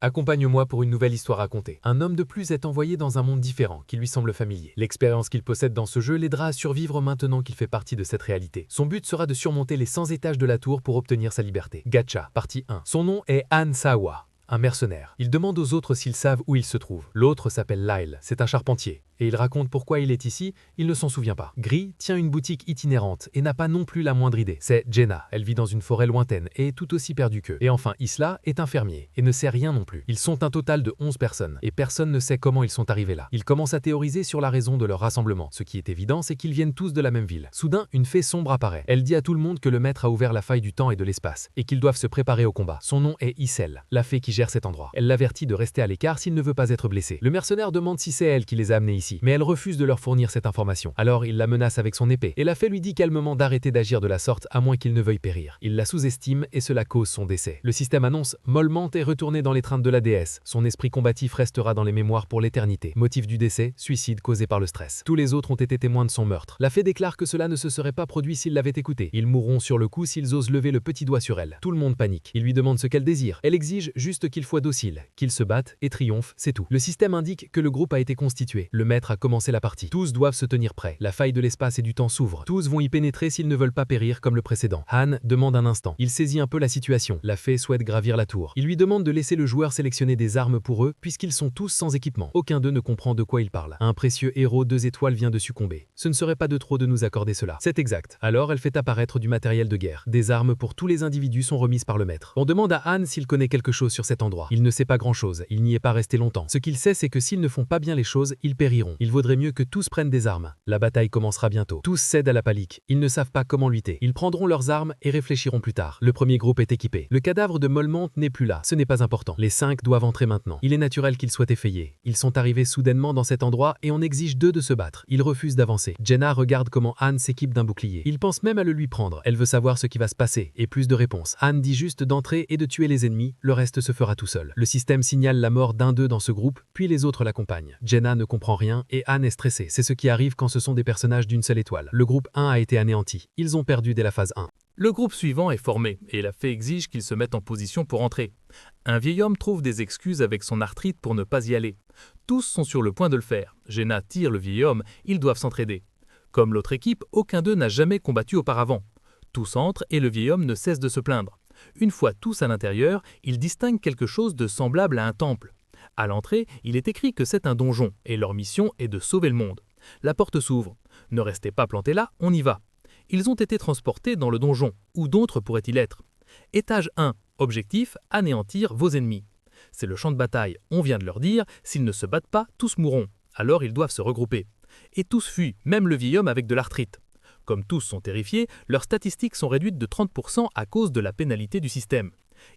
Accompagne-moi pour une nouvelle histoire racontée. Un homme de plus est envoyé dans un monde différent qui lui semble familier. L'expérience qu'il possède dans ce jeu l'aidera à survivre maintenant qu'il fait partie de cette réalité. Son but sera de surmonter les 100 étages de la tour pour obtenir sa liberté. Gacha, partie 1. Son nom est Han Sawa, un mercenaire. Il demande aux autres s'ils savent où il se trouve. L'autre s'appelle Lyle, c'est un charpentier. Et il raconte pourquoi il est ici, il ne s'en souvient pas. Gris tient une boutique itinérante et n'a pas non plus la moindre idée. C'est Jenna, elle vit dans une forêt lointaine et est tout aussi perdue qu'eux. Et enfin Isla est un fermier et ne sait rien non plus. Ils sont un total de 11 personnes et personne ne sait comment ils sont arrivés là. Ils commencent à théoriser sur la raison de leur rassemblement. Ce qui est évident, c'est qu'ils viennent tous de la même ville. Soudain, une fée sombre apparaît. Elle dit à tout le monde que le maître a ouvert la faille du temps et de l'espace et qu'ils doivent se préparer au combat. Son nom est Issel, la fée qui gère cet endroit. Elle l'avertit de rester à l'écart s'il ne veut pas être blessé. Le mercenaire demande si c'est elle qui les a amenés ici, mais elle refuse de leur fournir cette information. Alors il la menace avec son épée et la fée lui dit calmement d'arrêter d'agir de la sorte à moins qu'il ne veuille périr. Il la sous-estime et cela cause son décès. Le système annonce Mollement est retourné dans l'étreinte de la déesse. Son esprit combatif restera dans les mémoires pour l'éternité. Motif du décès, suicide causé par le stress. Tous les autres ont été témoins de son meurtre. La fée déclare que cela ne se serait pas produit s'ils l'avaient écouté. Ils mourront sur le coup s'ils osent lever le petit doigt sur elle. Tout le monde panique. Il lui demande ce qu'elle désire. Elle exige juste qu'il soit docile, qu'il se batte et triomphe, c'est tout. Le système indique que le groupe a été constitué. Le maître a commencé la partie. Tous doivent se tenir prêts. La faille de l'espace et du temps s'ouvre. Tous vont y pénétrer s'ils ne veulent pas périr comme le précédent. Han demande un instant. Il saisit un peu la situation. La fée souhaite gravir la tour. Il lui demande de laisser le joueur sélectionner des armes pour eux puisqu'ils sont tous sans équipement. Aucun d'eux ne comprend de quoi il parle. Un précieux héros 2 étoiles vient de succomber. Ce ne serait pas de trop de nous accorder cela. C'est exact. Alors elle fait apparaître du matériel de guerre. Des armes pour tous les individus sont remises par le maître. On demande à Han s'il connaît quelque chose sur cet endroit. Il ne sait pas grand-chose. Il n'y est pas resté longtemps. Ce qu'il sait, c'est que s'ils ne font pas bien les choses, ils périront. Il vaudrait mieux que tous prennent des armes. La bataille commencera bientôt. Tous cèdent à la panique. Ils ne savent pas comment lutter. Ils prendront leurs armes et réfléchiront plus tard. Le premier groupe est équipé. Le cadavre de Mollement n'est plus là. Ce n'est pas important. Les 5 doivent entrer maintenant. Il est naturel qu'ils soient effrayés. Ils sont arrivés soudainement dans cet endroit et on exige d'eux de se battre. Ils refusent d'avancer. Jenna regarde comment Han s'équipe d'un bouclier. Il pense même à le lui prendre. Elle veut savoir ce qui va se passer et plus de réponses. Han dit juste d'entrer et de tuer les ennemis. Le reste se fera tout seul. Le système signale la mort d'un d'eux dans ce groupe, puis les autres l'accompagnent. Jenna ne comprend rien et Han est stressé. C'est ce qui arrive quand ce sont des personnages d'une seule étoile. Le groupe 1 a été anéanti. Ils ont perdu dès la phase 1. Le groupe suivant est formé et la fée exige qu'ils se mettent en position pour entrer. Un vieil homme trouve des excuses avec son arthrite pour ne pas y aller. Tous sont sur le point de le faire. Jenna tire le vieil homme, ils doivent s'entraider. Comme l'autre équipe, aucun d'eux n'a jamais combattu auparavant. Tous entrent et le vieil homme ne cesse de se plaindre. Une fois tous à l'intérieur, ils distinguent quelque chose de semblable à un temple. À l'entrée, il est écrit que c'est un donjon et leur mission est de sauver le monde. La porte s'ouvre. Ne restez pas plantés là, on y va. Ils ont été transportés dans le donjon. Où d'autres pourraient-ils être? Étage 1. Objectif, anéantir vos ennemis. C'est le champ de bataille. On vient de leur dire, s'ils ne se battent pas, tous mourront. Alors ils doivent se regrouper. Et tous fuient, même le vieil homme avec de l'arthrite. Comme tous sont terrifiés, leurs statistiques sont réduites de 30% à cause de la pénalité du système.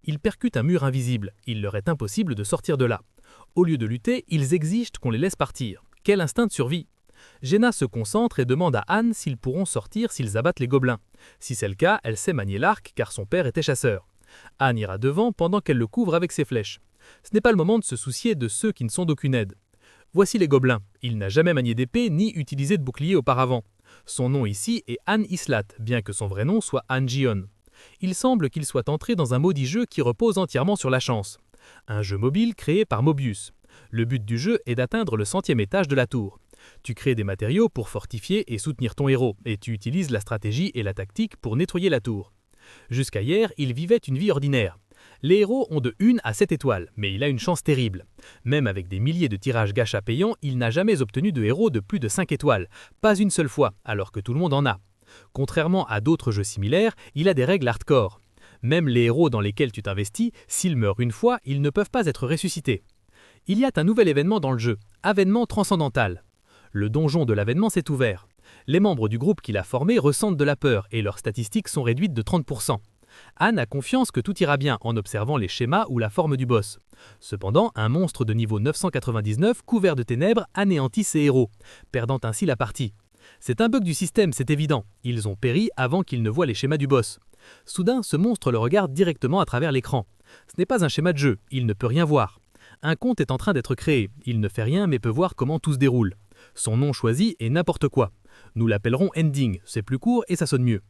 Ils percutent un mur invisible. Il leur est impossible de sortir de là. Au lieu de lutter, ils exigent qu'on les laisse partir. Quel instinct de survie! Jenna se concentre et demande à Han s'ils pourront sortir s'ils abattent les gobelins. Si c'est le cas, elle sait manier l'arc car son père était chasseur. Han ira devant pendant qu'elle le couvre avec ses flèches. Ce n'est pas le moment de se soucier de ceux qui ne sont d'aucune aide. Voici les gobelins. Il n'a jamais manié d'épée ni utilisé de bouclier auparavant. Son nom ici est Han Islat, bien que son vrai nom soit Han Jion. Il semble qu'il soit entré dans un maudit jeu qui repose entièrement sur la chance. Un jeu mobile créé par Mobius. Le but du jeu est d'atteindre le 100e étage de la tour. Tu crées des matériaux pour fortifier et soutenir ton héros, et tu utilises la stratégie et la tactique pour nettoyer la tour. Jusqu'à hier, il vivait une vie ordinaire. Les héros ont de 1 à 7 étoiles, mais il a une chance terrible. Même avec des milliers de tirages gacha payants, il n'a jamais obtenu de héros de plus de 5 étoiles. Pas une seule fois, alors que tout le monde en a. Contrairement à d'autres jeux similaires, il a des règles hardcore. Même les héros dans lesquels tu t'investis, s'ils meurent une fois, ils ne peuvent pas être ressuscités. Il y a un nouvel événement dans le jeu, Avènement transcendantal. Le donjon de l'avènement s'est ouvert. Les membres du groupe qu'il a formé ressentent de la peur et leurs statistiques sont réduites de 30%. Han a confiance que tout ira bien en observant les schémas ou la forme du boss. Cependant, un monstre de niveau 999 couvert de ténèbres anéantit ses héros, perdant ainsi la partie. C'est un bug du système, c'est évident. Ils ont péri avant qu'ils ne voient les schémas du boss. Soudain, ce monstre le regarde directement à travers l'écran. Ce n'est pas un schéma de jeu, il ne peut rien voir. Un compte est en train d'être créé, il ne fait rien mais peut voir comment tout se déroule. Son nom choisi est n'importe quoi. Nous l'appellerons Ending, c'est plus court et ça sonne mieux.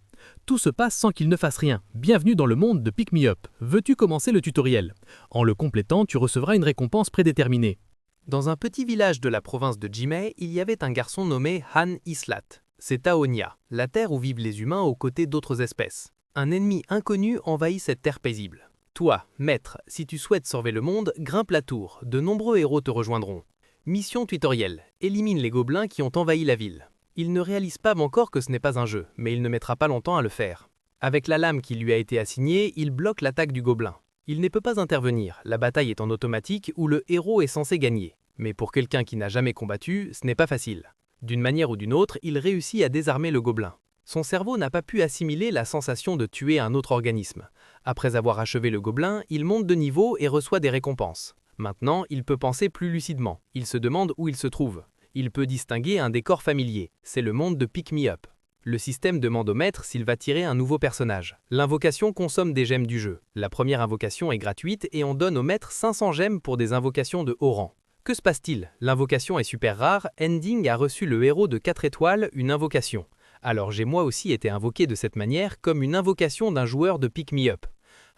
Tout se passe sans qu'il ne fasse rien. Bienvenue dans le monde de Pick Me Up. Veux-tu commencer le tutoriel? En le complétant, tu recevras une récompense prédéterminée. Dans un petit village de la province de Jimei, il y avait un garçon nommé Han Islat. C'est Taonia, la terre où vivent les humains aux côtés d'autres espèces. Un ennemi inconnu envahit cette terre paisible. Toi, maître, si tu souhaites sauver le monde, grimpe la tour. De nombreux héros te rejoindront. Mission tutoriel. Élimine les gobelins qui ont envahi la ville. Il ne réalise pas encore que ce n'est pas un jeu, mais il ne mettra pas longtemps à le faire. Avec la lame qui lui a été assignée, il bloque l'attaque du gobelin. Il ne peut pas intervenir, la bataille est en automatique où le héros est censé gagner. Mais pour quelqu'un qui n'a jamais combattu, ce n'est pas facile. D'une manière ou d'une autre, il réussit à désarmer le gobelin. Son cerveau n'a pas pu assimiler la sensation de tuer un autre organisme. Après avoir achevé le gobelin, il monte de niveau et reçoit des récompenses. Maintenant, il peut penser plus lucidement. Il se demande où il se trouve. Il peut distinguer un décor familier. C'est le monde de Pick Me Up. Le système demande au maître s'il va tirer un nouveau personnage. L'invocation consomme des gemmes du jeu. La première invocation est gratuite et on donne au maître 500 gemmes pour des invocations de haut rang. Que se passe-t-il? L'invocation est super rare, Ending a reçu le héros de 4 étoiles, une invocation. Alors j'ai moi aussi été invoqué de cette manière comme une invocation d'un joueur de Pick Me Up.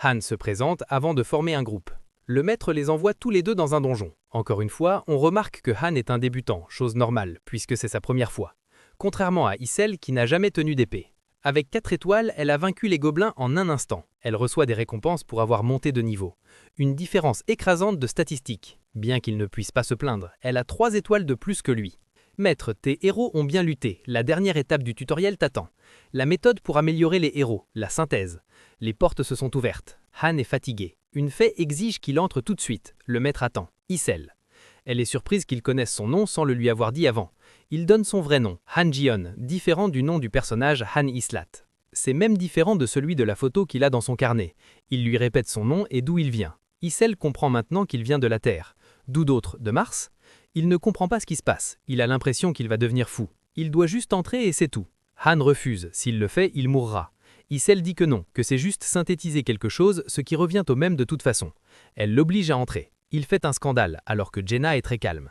Han se présente avant de former un groupe. Le maître les envoie tous les deux dans un donjon. Encore une fois, on remarque que Han est un débutant, chose normale, puisque c'est sa première fois. Contrairement à Issel qui n'a jamais tenu d'épée. Avec 4 étoiles, elle a vaincu les gobelins en un instant. Elle reçoit des récompenses pour avoir monté de niveau. Une différence écrasante de statistiques. Bien qu'il ne puisse pas se plaindre, elle a 3 étoiles de plus que lui. Maître, tes héros ont bien lutté. La dernière étape du tutoriel t'attend. La méthode pour améliorer les héros, la synthèse. Les portes se sont ouvertes. Han est fatigué. Une fée exige qu'il entre tout de suite. Le maître attend. Issel. Elle est surprise qu'il connaisse son nom sans le lui avoir dit avant. Il donne son vrai nom, Han Jion, différent du nom du personnage Han Islat. C'est même différent de celui de la photo qu'il a dans son carnet. Il lui répète son nom et d'où il vient. Issel comprend maintenant qu'il vient de la Terre. D'où d'autres, de Mars? Il ne comprend pas ce qui se passe. Il a l'impression qu'il va devenir fou. Il doit juste entrer et c'est tout. Han refuse. S'il le fait, il mourra. Issel dit que non, que c'est juste synthétiser quelque chose, ce qui revient au même de toute façon. Elle l'oblige à entrer. Il fait un scandale, alors que Jenna est très calme.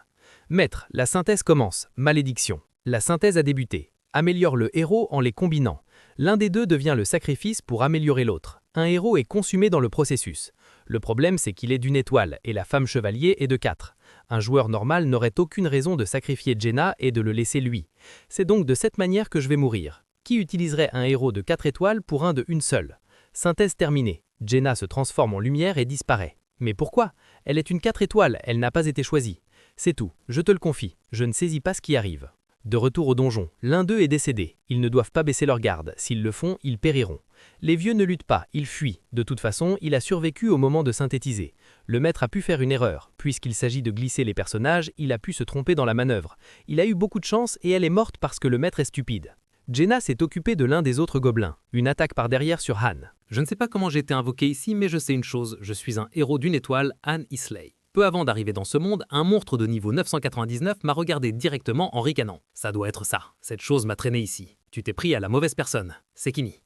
Maître, la synthèse commence. Malédiction. La synthèse a débuté. Améliore le héros en les combinant. L'un des deux devient le sacrifice pour améliorer l'autre. Un héros est consumé dans le processus. Le problème, c'est qu'il est d'une étoile et la femme chevalier est de 4. Un joueur normal n'aurait aucune raison de sacrifier Jenna et de le laisser lui. C'est donc de cette manière que je vais mourir. Qui utiliserait un héros de 4 étoiles pour un de une seule? Synthèse terminée. Jenna se transforme en lumière et disparaît. Mais pourquoi? Elle est une 4 étoiles, elle n'a pas été choisie. C'est tout, je te le confie, je ne saisis pas ce qui arrive. De retour au donjon, l'un d'eux est décédé. Ils ne doivent pas baisser leur garde, s'ils le font, ils périront. Les vieux ne luttent pas, ils fuient. De toute façon, il a survécu au moment de synthétiser. Le maître a pu faire une erreur. Puisqu'il s'agit de glisser les personnages, il a pu se tromper dans la manœuvre. Il a eu beaucoup de chance et elle est morte parce que le maître est stupide. Jenna s'est occupée de l'un des autres gobelins. Une attaque par derrière sur Han. Je ne sais pas comment j'ai été invoqué ici, mais je sais une chose, je suis un héros d'une étoile, Han Islay. Peu avant d'arriver dans ce monde, un monstre de niveau 999 m'a regardé directement en ricanant. Ça doit être ça, cette chose m'a traîné ici. Tu t'es pris à la mauvaise personne, c'est Kini.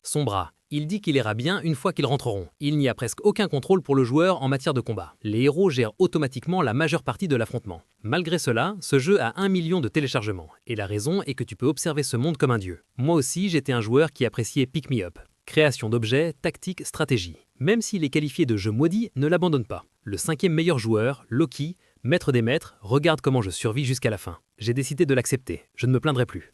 Son bras. Il dit qu'il ira bien une fois qu'ils rentreront. Il n'y a presque aucun contrôle pour le joueur en matière de combat. Les héros gèrent automatiquement la majeure partie de l'affrontement. Malgré cela, ce jeu a 1 million de téléchargements. Et la raison est que tu peux observer ce monde comme un dieu. Moi aussi, j'étais un joueur qui appréciait Pick Me Up. Création d'objets, tactique, stratégie. Même s'il est qualifié de jeu maudit, ne l'abandonne pas. Le 5e meilleur joueur, Loki, maître des maîtres, regarde comment je survis jusqu'à la fin. J'ai décidé de l'accepter, je ne me plaindrai plus.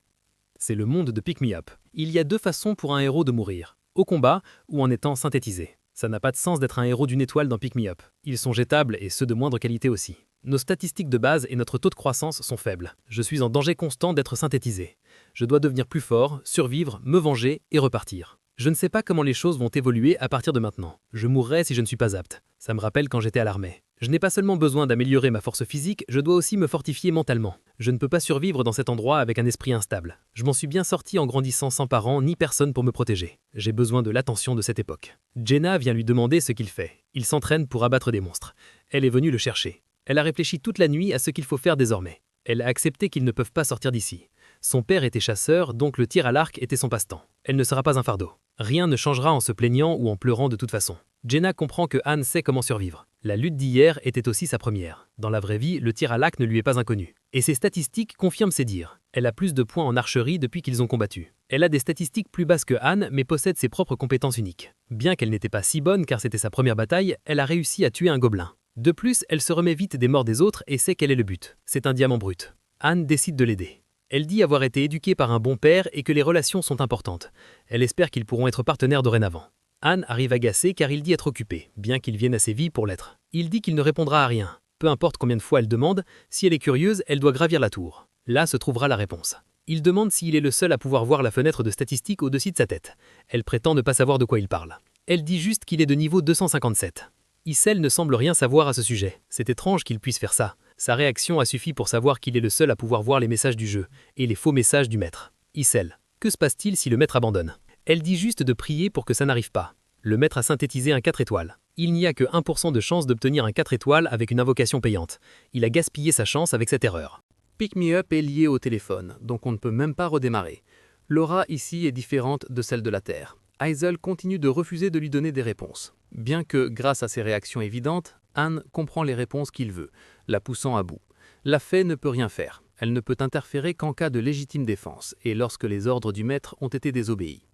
C'est le monde de Pick Me Up. Il y a 2 façons pour un héros de mourir. Au combat ou en étant synthétisé. Ça n'a pas de sens d'être un héros d'une étoile dans Pick Me Up. Ils sont jetables et ceux de moindre qualité aussi. Nos statistiques de base et notre taux de croissance sont faibles. Je suis en danger constant d'être synthétisé. Je dois devenir plus fort, survivre, me venger et repartir. Je ne sais pas comment les choses vont évoluer à partir de maintenant. Je mourrai si je ne suis pas apte. Ça me rappelle quand j'étais à l'armée. Je n'ai pas seulement besoin d'améliorer ma force physique, je dois aussi me fortifier mentalement. Je ne peux pas survivre dans cet endroit avec un esprit instable. Je m'en suis bien sorti en grandissant sans parents ni personne pour me protéger. J'ai besoin de l'attention de cette époque. Jenna vient lui demander ce qu'il fait. Il s'entraîne pour abattre des monstres. Elle est venue le chercher. Elle a réfléchi toute la nuit à ce qu'il faut faire désormais. Elle a accepté qu'ils ne peuvent pas sortir d'ici. Son père était chasseur, donc le tir à l'arc était son passe-temps. Elle ne sera pas un fardeau. Rien ne changera en se plaignant ou en pleurant de toute façon. Jenna comprend que Han sait comment survivre. La lutte d'hier était aussi sa première. Dans la vraie vie, le tir à l'arc ne lui est pas inconnu. Et ses statistiques confirment ses dires. Elle a plus de points en archerie depuis qu'ils ont combattu. Elle a des statistiques plus basses que Anne, mais possède ses propres compétences uniques. Bien qu'elle n'était pas si bonne car c'était sa première bataille, elle a réussi à tuer un gobelin. De plus, elle se remet vite des morts des autres et sait quel est le but. C'est un diamant brut. Anne décide de l'aider. Elle dit avoir été éduquée par un bon père et que les relations sont importantes. Elle espère qu'ils pourront être partenaires dorénavant. Anne arrive agacée car il dit être occupé, bien qu'il vienne à Séville pour l'être. Il dit qu'il ne répondra à rien. Peu importe combien de fois elle demande, si elle est curieuse, elle doit gravir la tour. Là se trouvera la réponse. Il demande s'il est le seul à pouvoir voir la fenêtre de statistiques au-dessus de sa tête. Elle prétend ne pas savoir de quoi il parle. Elle dit juste qu'il est de niveau 257. Issel ne semble rien savoir à ce sujet. C'est étrange qu'il puisse faire ça. Sa réaction a suffi pour savoir qu'il est le seul à pouvoir voir les messages du jeu et les faux messages du maître. Issel, que se passe-t-il si le maître abandonne? Elle dit juste de prier pour que ça n'arrive pas. Le maître a synthétisé un 4 étoiles. Il n'y a que 1% de chance d'obtenir un 4 étoiles avec une invocation payante. Il a gaspillé sa chance avec cette erreur. Pick Me Up est lié au téléphone, donc on ne peut même pas redémarrer. L'aura ici est différente de celle de la Terre. Isel continue de refuser de lui donner des réponses. Bien que, grâce à ses réactions évidentes, Anne comprend les réponses qu'il veut, la poussant à bout. La fée ne peut rien faire. Elle ne peut interférer qu'en cas de légitime défense et lorsque les ordres du maître ont été désobéis.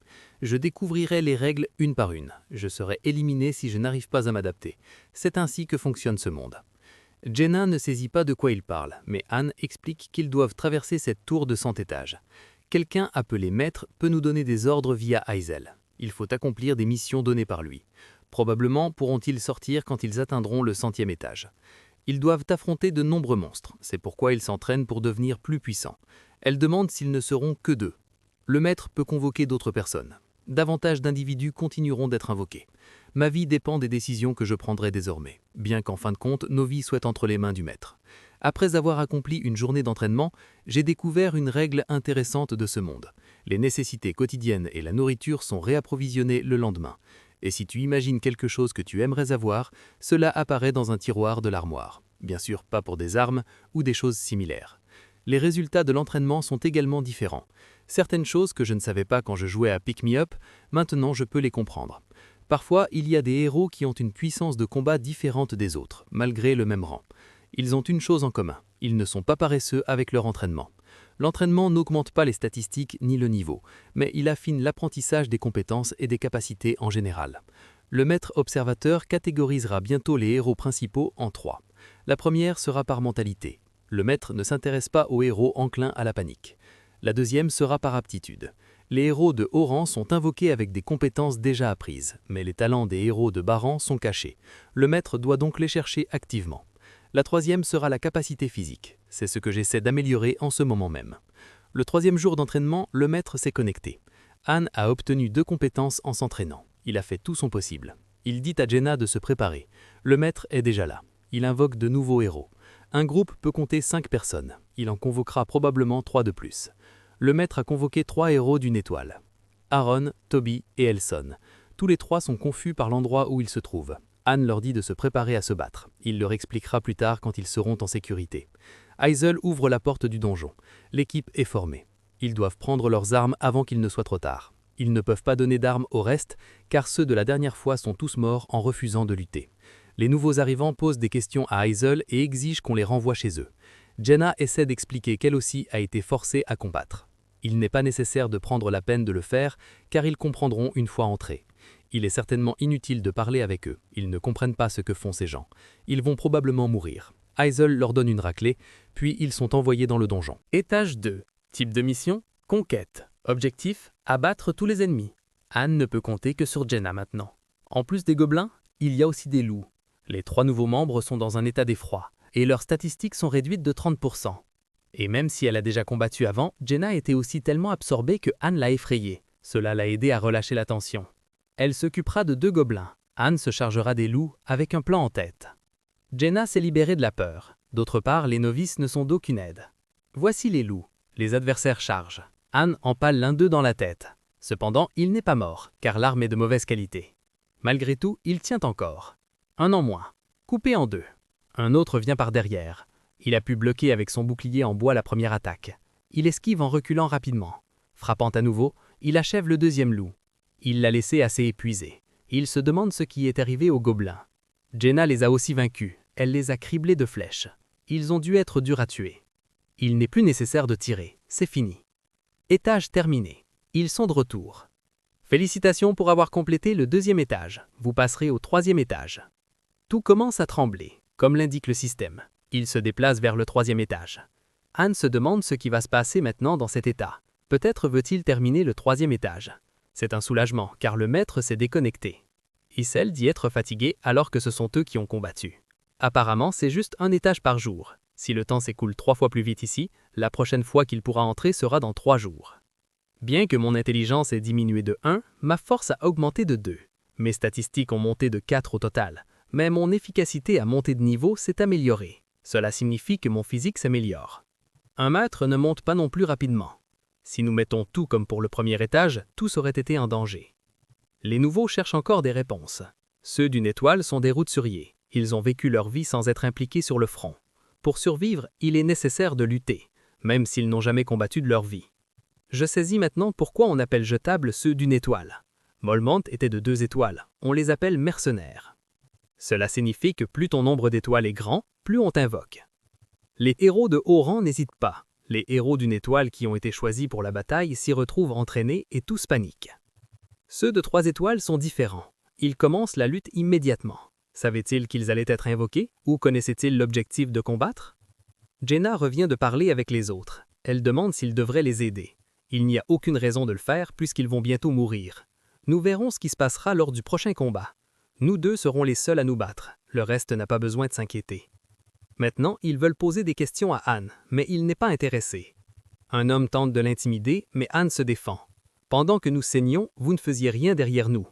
Je découvrirai les règles une par une. Je serai éliminé si je n'arrive pas à m'adapter. C'est ainsi que fonctionne ce monde. Jenna ne saisit pas de quoi il parle, mais Anne explique qu'ils doivent traverser cette tour de 100 étages. Quelqu'un appelé maître peut nous donner des ordres via Isel. Il faut accomplir des missions données par lui. Probablement pourront-ils sortir quand ils atteindront le 100e étage. Ils doivent affronter de nombreux monstres, c'est pourquoi ils s'entraînent pour devenir plus puissants. Elle demande s'ils ne seront que 2. Le maître peut convoquer d'autres personnes. Davantage d'individus continueront d'être invoqués. Ma vie dépend des décisions que je prendrai désormais, bien qu'en fin de compte, nos vies soient entre les mains du maître. Après avoir accompli une journée d'entraînement, j'ai découvert une règle intéressante de ce monde. Les nécessités quotidiennes et la nourriture sont réapprovisionnées le lendemain. Et si tu imagines quelque chose que tu aimerais avoir, cela apparaît dans un tiroir de l'armoire. Bien sûr, pas pour des armes ou des choses similaires. Les résultats de l'entraînement sont également différents. Certaines choses que je ne savais pas quand je jouais à Pick Me Up, maintenant je peux les comprendre. Parfois, il y a des héros qui ont une puissance de combat différente des autres, malgré le même rang. Ils ont une chose en commun, ils ne sont pas paresseux avec leur entraînement. L'entraînement n'augmente pas les statistiques ni le niveau, mais il affine l'apprentissage des compétences et des capacités en général. Le maître observateur catégorisera bientôt les héros principaux en 3. La première sera par mentalité. Le maître ne s'intéresse pas aux héros enclins à la panique. La deuxième sera par aptitude. Les héros de haut rang sont invoqués avec des compétences déjà apprises, mais les talents des héros de bas rang sont cachés. Le maître doit donc les chercher activement. La troisième sera la capacité physique. C'est ce que j'essaie d'améliorer en ce moment même. Le 3e jour d'entraînement, le maître s'est connecté. Anne a obtenu 2 compétences en s'entraînant. Il a fait tout son possible. Il dit à Jenna de se préparer. Le maître est déjà là. Il invoque de nouveaux héros. Un groupe peut compter 5 personnes. Il en convoquera probablement 3 de plus. Le maître a convoqué 3 héros d'une étoile. Aaron, Toby et Elson. Tous les 3 sont confus par l'endroit où ils se trouvent. Anne leur dit de se préparer à se battre. Il leur expliquera plus tard quand ils seront en sécurité. Isel ouvre la porte du donjon. L'équipe est formée. Ils doivent prendre leurs armes avant qu'il ne soit trop tard. Ils ne peuvent pas donner d'armes au reste, car ceux de la dernière fois sont tous morts en refusant de lutter. Les nouveaux arrivants posent des questions à Isel et exigent qu'on les renvoie chez eux. Jenna essaie d'expliquer qu'elle aussi a été forcée à combattre. Il n'est pas nécessaire de prendre la peine de le faire, car ils comprendront une fois entrés. Il est certainement inutile de parler avec eux. Ils ne comprennent pas ce que font ces gens. Ils vont probablement mourir. Isel leur donne une raclée, puis ils sont envoyés dans le donjon. Étage 2. Type de mission, conquête. Objectif, abattre tous les ennemis. Anne ne peut compter que sur Jenna maintenant. En plus des gobelins, il y a aussi des loups. Les 3 nouveaux membres sont dans un état d'effroi, et leurs statistiques sont réduites de 30%. Et même si elle a déjà combattu avant, Jenna était aussi tellement absorbée que Anne l'a effrayée. Cela l'a aidée à relâcher la tension. Elle s'occupera de 2 gobelins. Anne se chargera des loups avec un plan en tête. Jenna s'est libérée de la peur. D'autre part, les novices ne sont d'aucune aide. Voici les loups. Les adversaires chargent. Anne empale l'un d'eux dans la tête. Cependant, il n'est pas mort, car l'arme est de mauvaise qualité. Malgré tout, il tient encore. Un en moins. Coupé en 2. Un autre vient par derrière. Il a pu bloquer avec son bouclier en bois la première attaque. Il esquive en reculant rapidement. Frappant à nouveau, il achève le 2e loup. Il l'a laissé assez épuisé. Il se demande ce qui est arrivé aux gobelins. Jenna les a aussi vaincus. Elle les a criblés de flèches. Ils ont dû être durs à tuer. Il n'est plus nécessaire de tirer. c'est fini. Étage terminé. Ils sont de retour. Félicitations pour avoir complété le 2e étage. Vous passerez au 3e étage. Tout commence à trembler, comme l'indique le système. Il se déplace vers le 3e étage. Anne se demande ce qui va se passer maintenant dans cet état. Peut-être veut-il terminer le 3e étage. C'est un soulagement, car le maître s'est déconnecté. Issel dit être fatigué alors que ce sont eux qui ont combattu. Apparemment, c'est juste un étage par jour. Si le temps s'écoule 3 fois plus vite ici, la prochaine fois qu'il pourra entrer sera dans 3 jours. Bien que mon intelligence ait diminué de 1, ma force a augmenté de 2. Mes statistiques ont monté de 4 au total, mais mon efficacité a monté de niveau s'est améliorée. Cela signifie que mon physique s'améliore. Un maître ne monte pas non plus rapidement. Si nous mettons tout comme pour le 1er étage, tous auraient été en danger. Les nouveaux cherchent encore des réponses. Ceux d'une étoile sont des roturiers. Ils ont vécu leur vie sans être impliqués sur le front. Pour survivre, il est nécessaire de lutter, même s'ils n'ont jamais combattu de leur vie. Je saisis maintenant pourquoi on appelle jetables ceux d'une étoile. Molmont était de 2 étoiles, on les appelle mercenaires. Cela signifie que plus ton nombre d'étoiles est grand, plus on t'invoque. Les héros de haut rang n'hésitent pas. Les héros d'une étoile qui ont été choisis pour la bataille s'y retrouvent entraînés et tous paniquent. Ceux de 3 étoiles sont différents. Ils commencent la lutte immédiatement. Savaient-ils qu'ils allaient être invoqués ou connaissaient-ils l'objectif de combattre? Jenna revient de parler avec les autres. Elle demande s'ils devraient les aider. Il n'y a aucune raison de le faire puisqu'ils vont bientôt mourir. Nous verrons ce qui se passera lors du prochain combat. Nous 2 serons les seuls à nous battre. Le reste n'a pas besoin de s'inquiéter. Maintenant, ils veulent poser des questions à Anne, mais il n'est pas intéressé. Un homme tente de l'intimider, mais Anne se défend. Pendant que nous saignions, vous ne faisiez rien derrière nous.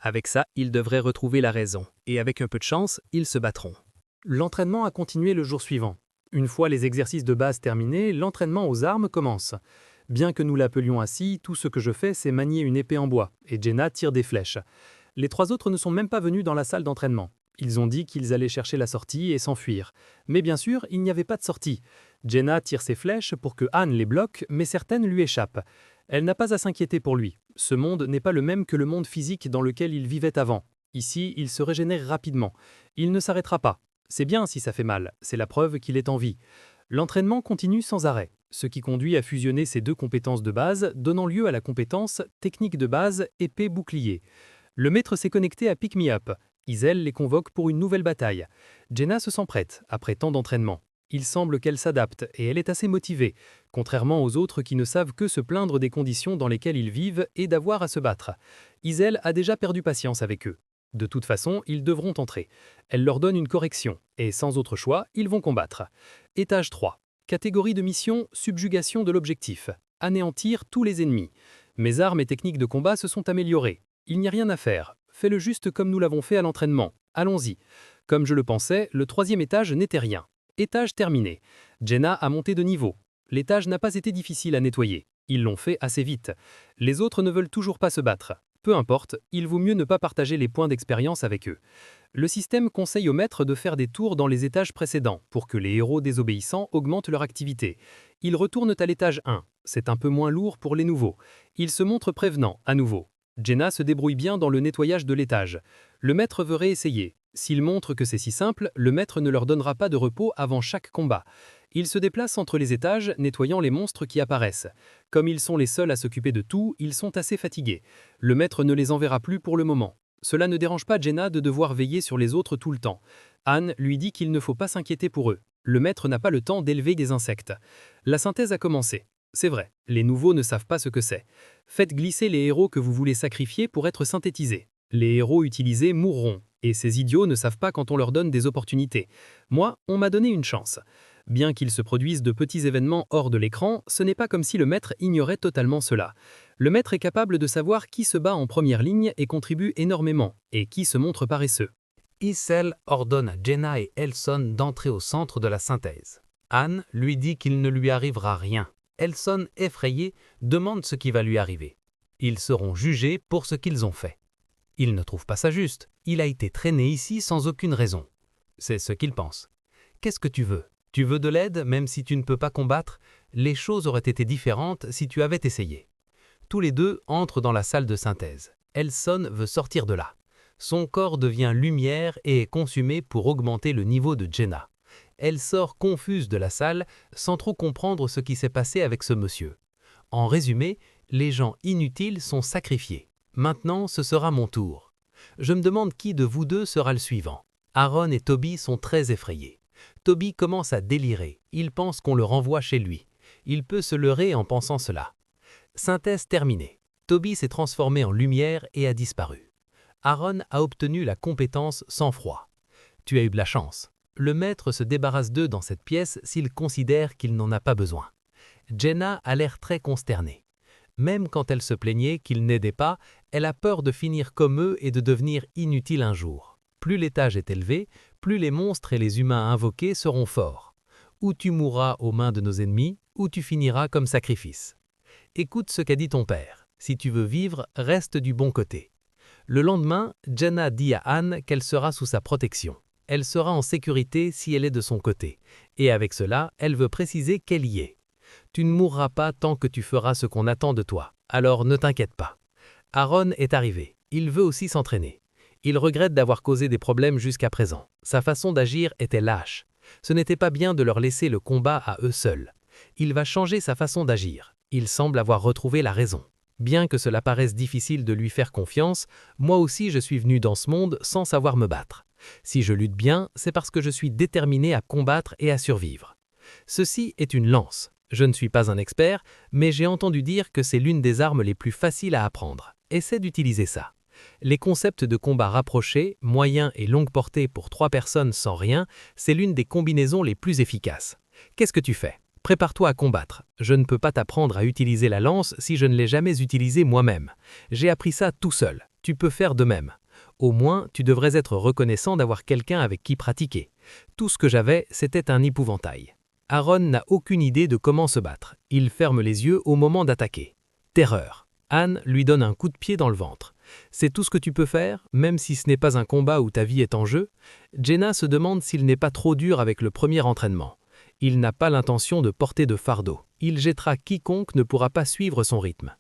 Avec ça, ils devraient retrouver la raison, et avec un peu de chance, ils se battront. L'entraînement a continué le jour suivant. Une fois les exercices de base terminés, l'entraînement aux armes commence. Bien que nous l'appelions ainsi, tout ce que je fais, c'est manier une épée en bois, et Jenna tire des flèches. Les 3 autres ne sont même pas venus dans la salle d'entraînement. Ils ont dit qu'ils allaient chercher la sortie et s'enfuir. Mais bien sûr, il n'y avait pas de sortie. Jenna tire ses flèches pour que Anne les bloque, mais certaines lui échappent. Elle n'a pas à s'inquiéter pour lui. Ce monde n'est pas le même que le monde physique dans lequel il vivait avant. Ici, il se régénère rapidement. Il ne s'arrêtera pas. C'est bien si ça fait mal, c'est la preuve qu'il est en vie. L'entraînement continue sans arrêt, ce qui conduit à fusionner ces 2 compétences de base, donnant lieu à la compétence technique de base épée-bouclier. Le maître s'est connecté à Pick Me Up. Issel les convoque pour une nouvelle bataille. Jenna se sent prête, après tant d'entraînement. Il semble qu'elle s'adapte et elle est assez motivée, contrairement aux autres qui ne savent que se plaindre des conditions dans lesquelles ils vivent et d'avoir à se battre. Issel a déjà perdu patience avec eux. De toute façon, ils devront entrer. Elle leur donne une correction, et sans autre choix, ils vont combattre. Étage 3. Catégorie de mission, subjugation de l'objectif. Anéantir tous les ennemis. Mes armes et techniques de combat se sont améliorées. Il n'y a rien à faire. Fais-le juste comme nous l'avons fait à l'entraînement. Allons-y. Comme je le pensais, le 3e étage n'était rien. Étage terminé. Jenna a monté de niveau. L'étage n'a pas été difficile à nettoyer. Ils l'ont fait assez vite. Les autres ne veulent toujours pas se battre. Peu importe, il vaut mieux ne pas partager les points d'expérience avec eux. Le système conseille au maître de faire des tours dans les étages précédents pour que les héros désobéissants augmentent leur activité. Ils retournent à l'étage 1. C'est un peu moins lourd pour les nouveaux. Ils se montrent prévenants à nouveau. Jenna se débrouille bien dans le nettoyage de l'étage. Le maître veut réessayer. S'ils montrent que c'est si simple, le maître ne leur donnera pas de repos avant chaque combat. Ils se déplacent entre les étages, nettoyant les monstres qui apparaissent. Comme ils sont les seuls à s'occuper de tout, ils sont assez fatigués. Le maître ne les enverra plus pour le moment. Cela ne dérange pas Jenna de devoir veiller sur les autres tout le temps. Anne lui dit qu'il ne faut pas s'inquiéter pour eux. Le maître n'a pas le temps d'élever des insectes. La synthèse a commencé. C'est vrai, les nouveaux ne savent pas ce que c'est. Faites glisser les héros que vous voulez sacrifier pour être synthétisés. Les héros utilisés mourront, et ces idiots ne savent pas quand on leur donne des opportunités. Moi, on m'a donné une chance. Bien qu'il se produise de petits événements hors de l'écran, ce n'est pas comme si le maître ignorait totalement cela. Le maître est capable de savoir qui se bat en première ligne et contribue énormément, et qui se montre paresseux. Issel ordonne à Jenna et Elson d'entrer au centre de la synthèse. Anne lui dit qu'il ne lui arrivera rien. Elson, effrayé, demande ce qui va lui arriver. Ils seront jugés pour ce qu'ils ont fait. Il ne trouve pas ça juste. Il a été traîné ici sans aucune raison. C'est ce qu'il pense. Qu'est-ce que tu veux? Tu veux de l'aide même si tu ne peux pas combattre? Les choses auraient été différentes si tu avais essayé. Tous les 2 entrent dans la salle de synthèse. Elson veut sortir de là. Son corps devient lumière et est consumé pour augmenter le niveau de Jenna. Elle sort confuse de la salle, sans trop comprendre ce qui s'est passé avec ce monsieur. En résumé, les gens inutiles sont sacrifiés. Maintenant, ce sera mon tour. Je me demande qui de vous deux sera le suivant. Aaron et Toby sont très effrayés. Toby commence à délirer. Il pense qu'on le renvoie chez lui. Il peut se leurrer en pensant cela. Synthèse terminée. Toby s'est transformé en lumière et a disparu. Aaron a obtenu la compétence sang-froid. Tu as eu de la chance. Le maître se débarrasse d'eux dans cette pièce s'il considère qu'il n'en a pas besoin. Jenna a l'air très consternée. Même quand elle se plaignait qu'ils n'aidaient pas, elle a peur de finir comme eux et de devenir inutile un jour. Plus l'étage est élevé, plus les monstres et les humains invoqués seront forts. Ou tu mourras aux mains de nos ennemis, ou tu finiras comme sacrifice. Écoute ce qu'a dit ton père. Si tu veux vivre, reste du bon côté. Le lendemain, Jenna dit à Anne qu'elle sera sous sa protection. Elle sera en sécurité si elle est de son côté. Et avec cela, elle veut préciser qu'elle y est. Tu ne mourras pas tant que tu feras ce qu'on attend de toi. Alors ne t'inquiète pas. Aaron est arrivé. Il veut aussi s'entraîner. Il regrette d'avoir causé des problèmes jusqu'à présent. Sa façon d'agir était lâche. Ce n'était pas bien de leur laisser le combat à eux seuls. Il va changer sa façon d'agir. Il semble avoir retrouvé la raison. Bien que cela paraisse difficile de lui faire confiance, moi aussi je suis venu dans ce monde sans savoir me battre. Si je lutte bien, c'est parce que je suis déterminé à combattre et à survivre. Ceci est une lance. Je ne suis pas un expert, mais j'ai entendu dire que c'est l'une des armes les plus faciles à apprendre. Essaie d'utiliser ça. Les concepts de combat rapprochés, moyen et longue portée pour 3 personnes sans rien, c'est l'une des combinaisons les plus efficaces. Qu'est-ce que tu fais? Prépare-toi à combattre. Je ne peux pas t'apprendre à utiliser la lance si je ne l'ai jamais utilisée moi-même. J'ai appris ça tout seul. Tu peux faire de même. Au moins, tu devrais être reconnaissant d'avoir quelqu'un avec qui pratiquer. Tout ce que j'avais, c'était un épouvantail. Aaron n'a aucune idée de comment se battre. Il ferme les yeux au moment d'attaquer. Terreur. Anne lui donne un coup de pied dans le ventre. C'est tout ce que tu peux faire, même si ce n'est pas un combat où ta vie est en jeu? Jenna se demande s'il n'est pas trop dur avec le premier entraînement. Il n'a pas l'intention de porter de fardeau. Il jettera quiconque ne pourra pas suivre son rythme.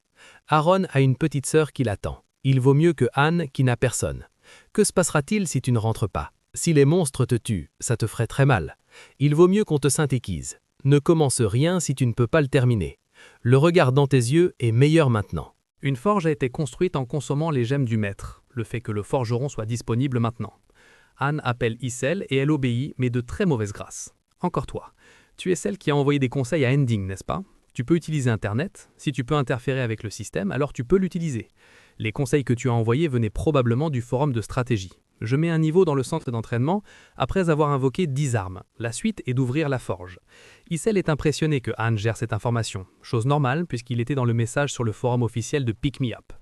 Aaron a une petite sœur qui l'attend. Il vaut mieux que Anne qui n'a personne. Que se passera-t-il si tu ne rentres pas? Si les monstres te tuent, ça te ferait très mal. Il vaut mieux qu'on te synthétise. Ne commence rien si tu ne peux pas le terminer. Le regard dans tes yeux est meilleur maintenant. Une forge a été construite en consommant les gemmes du maître, le fait que le forgeron soit disponible maintenant. Anne appelle Issel et elle obéit, mais de très mauvaise grâce. Encore toi. Tu es celle qui a envoyé des conseils à Ending, n'est-ce pas? Tu peux utiliser Internet. Si tu peux interférer avec le système, alors tu peux l'utiliser. Les conseils que tu as envoyés venaient probablement du forum de stratégie. Je mets un niveau dans le centre d'entraînement après avoir invoqué 10 armes. La suite est d'ouvrir la forge. Issel est impressionné que Anne gère cette information, chose normale puisqu'il était dans le message sur le forum officiel de Pick Me Up.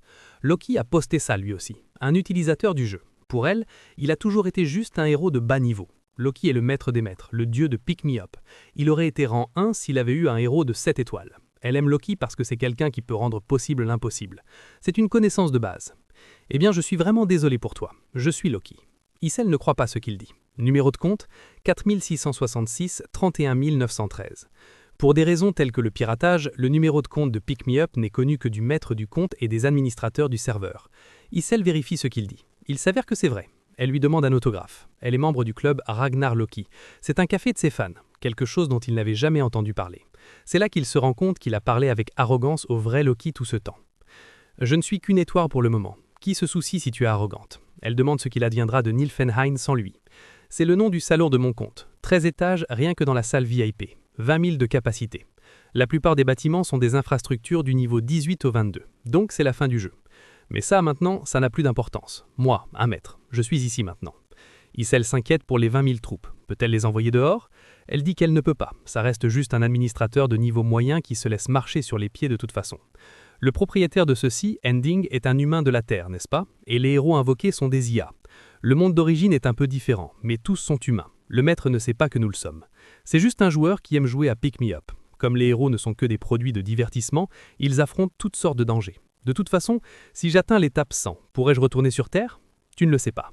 Loki a posté ça lui aussi, un utilisateur du jeu. Pour elle, il a toujours été juste un héros de bas niveau. Loki est le maître des maîtres, le dieu de Pick Me Up. Il aurait été rang 1 s'il avait eu un héros de 7 étoiles. Elle aime Loki parce que c'est quelqu'un qui peut rendre possible l'impossible. C'est une connaissance de base. Eh bien, je suis vraiment désolé pour toi. Je suis Loki. Issel ne croit pas ce qu'il dit. Numéro de compte 4666 31 913. Pour des raisons telles que le piratage, le numéro de compte de Pick Me Up n'est connu que du maître du compte et des administrateurs du serveur. Issel vérifie ce qu'il dit. Il s'avère que c'est vrai. Elle lui demande un autographe. Elle est membre du club Ragnar Loki. C'est un café de ses fans, quelque chose dont il n'avait jamais entendu parler. C'est là qu'il se rend compte qu'il a parlé avec arrogance au vrai Loki tout ce temps. Je ne suis qu'une étoile pour le moment. Qui se soucie si tu es arrogante? Elle demande ce qu'il adviendra de Nilfenheim sans lui. C'est le nom du salon de mon compte. 13 étages rien que dans la salle VIP. 20 000 de capacité. La plupart des bâtiments sont des infrastructures du niveau 18 au 22. Donc c'est la fin du jeu. Mais ça maintenant, ça n'a plus d'importance. Moi, un maître, je suis ici maintenant. Issel s'inquiète pour les 20 000 troupes. Peut-elle les envoyer dehors? Elle dit qu'elle ne peut pas. Ça reste juste un administrateur de niveau moyen qui se laisse marcher sur les pieds de toute façon. Le propriétaire de ceci, Ending, est un humain de la Terre, n'est-ce pas? Et les héros invoqués sont des IA. Le monde d'origine est un peu différent, mais tous sont humains. Le maître ne sait pas que nous le sommes. C'est juste un joueur qui aime jouer à Pick Me Up. Comme les héros ne sont que des produits de divertissement, ils affrontent toutes sortes de dangers. De toute façon, si j'atteins l'étape 100, pourrais-je retourner sur Terre? Tu ne le sais pas.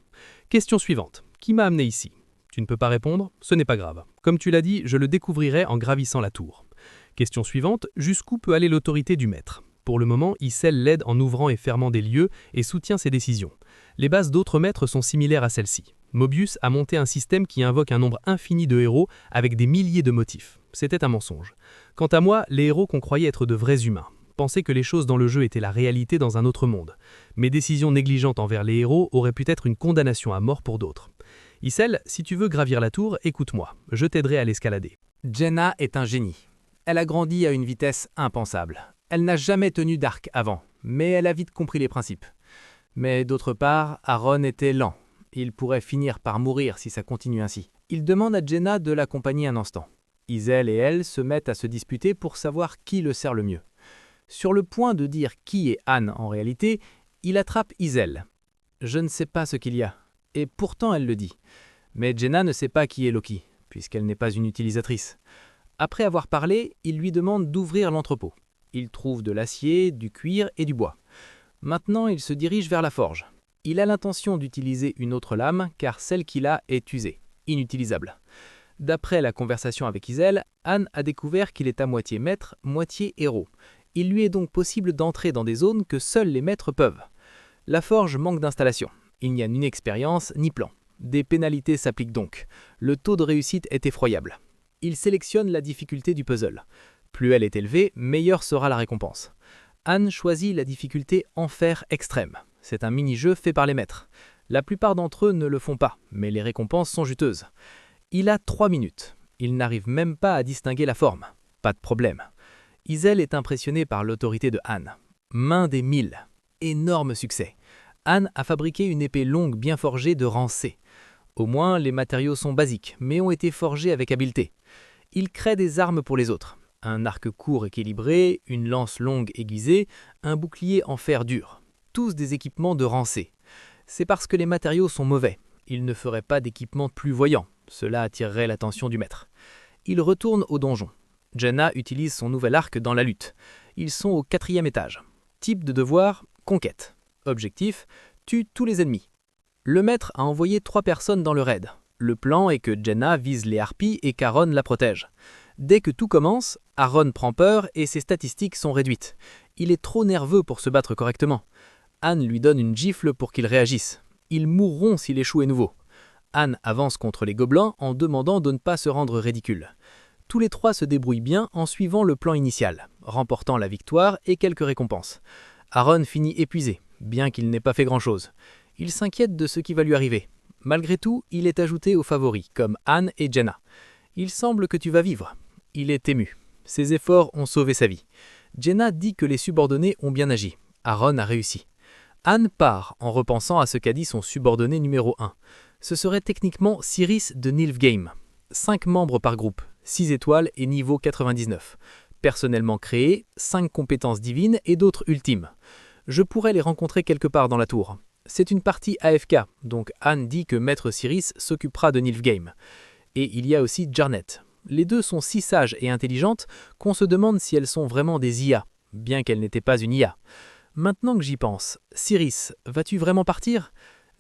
Question suivante. Qui m'a amené ici? Tu ne peux pas répondre? Ce n'est pas grave. Comme tu l'as dit, je le découvrirai en gravissant la tour. Question suivante. Jusqu'où peut aller l'autorité du maître? Pour le moment, Issel l'aide en ouvrant et fermant des lieux et soutient ses décisions. Les bases d'autres maîtres sont similaires à celle-ci. Mobius a monté un système qui invoque un nombre infini de héros avec des milliers de motifs. C'était un mensonge. Quant à moi, les héros qu'on croyait être de vrais humains pensaient que les choses dans le jeu étaient la réalité dans un autre monde. Mes décisions négligentes envers les héros auraient pu être une condamnation à mort pour d'autres. Issel, si tu veux gravir la tour, écoute-moi, je t'aiderai à l'escalader. Jenna est un génie. Elle a grandi à une vitesse impensable. Elle n'a jamais tenu d'arc avant, mais elle a vite compris les principes. Mais d'autre part, Aaron était lent. Il pourrait finir par mourir si ça continue ainsi. Il demande à Jenna de l'accompagner un instant. Isel et elle se mettent à se disputer pour savoir qui le sert le mieux. Sur le point de dire qui est Anne en réalité, il attrape Isel. Je ne sais pas ce qu'il y a. Et pourtant elle le dit. Mais Jenna ne sait pas qui est Loki, puisqu'elle n'est pas une utilisatrice. Après avoir parlé, il lui demande d'ouvrir l'entrepôt. Il trouve de l'acier, du cuir et du bois. Maintenant, il se dirige vers la forge. Il a l'intention d'utiliser une autre lame, car celle qu'il a est usée, inutilisable. D'après la conversation avec Isel, Anne a découvert qu'il est à moitié maître, moitié héros. Il lui est donc possible d'entrer dans des zones que seuls les maîtres peuvent. La forge manque d'installation. Il n'y a ni expérience ni plan. Des pénalités s'appliquent donc. Le taux de réussite est effroyable. Il sélectionne la difficulté du puzzle. Plus elle est élevée, meilleure sera la récompense. Anne choisit la difficulté Enfer extrême. C'est un mini-jeu fait par les maîtres. La plupart d'entre eux ne le font pas, mais les récompenses sont juteuses. Il a 3 minutes. Il n'arrive même pas à distinguer la forme. Pas de problème. Isel est impressionné par l'autorité de Anne. Main des 1000. Énorme succès. Anne a fabriqué une épée longue bien forgée de rang C. Au moins, les matériaux sont basiques, mais ont été forgés avec habileté. Il crée des armes pour les autres. Un arc court équilibré, une lance longue aiguisée, un bouclier en fer dur. Tous des équipements de rang C. C'est parce que les matériaux sont mauvais. Il ne ferait pas d'équipement plus voyant. Cela attirerait l'attention du maître. Il retourne au donjon. Jenna utilise son nouvel arc dans la lutte. Ils sont au 4e étage. Type de devoir, conquête. Objectif, tue tous les ennemis. Le maître a envoyé 3 personnes dans le raid. Le plan est que Jenna vise les harpies et qu'Aaron la protège. Dès que tout commence, Aaron prend peur et ses statistiques sont réduites. Il est trop nerveux pour se battre correctement. Anne lui donne une gifle pour qu'il réagisse. Ils mourront s'il échoue à nouveau. Anne avance contre les gobelins en demandant de ne pas se rendre ridicule. Tous les 3 se débrouillent bien en suivant le plan initial, remportant la victoire et quelques récompenses. Aaron finit épuisé, bien qu'il n'ait pas fait grand-chose. Il s'inquiète de ce qui va lui arriver. Malgré tout, il est ajouté aux favoris, comme Anne et Jenna. Il semble que tu vas vivre. Il est ému. Ses efforts ont sauvé sa vie. Jenna dit que les subordonnés ont bien agi. Aaron a réussi. Anne part en repensant à ce qu'a dit son subordonné numéro 1. Ce serait techniquement Cyrus de Nilfgaard. 5 membres par groupe, 6 étoiles et niveau 99. Personnellement créés, 5 compétences divines et d'autres ultimes. Je pourrais les rencontrer quelque part dans la tour. C'est une partie AFK, donc Anne dit que Maître Cyrus s'occupera de Nilfgaard. Et il y a aussi Jarnet. Les deux sont si sages et intelligentes qu'on se demande si elles sont vraiment des IA, bien qu'elles n'étaient pas une IA. Maintenant que j'y pense, Cyrus, vas-tu vraiment partir?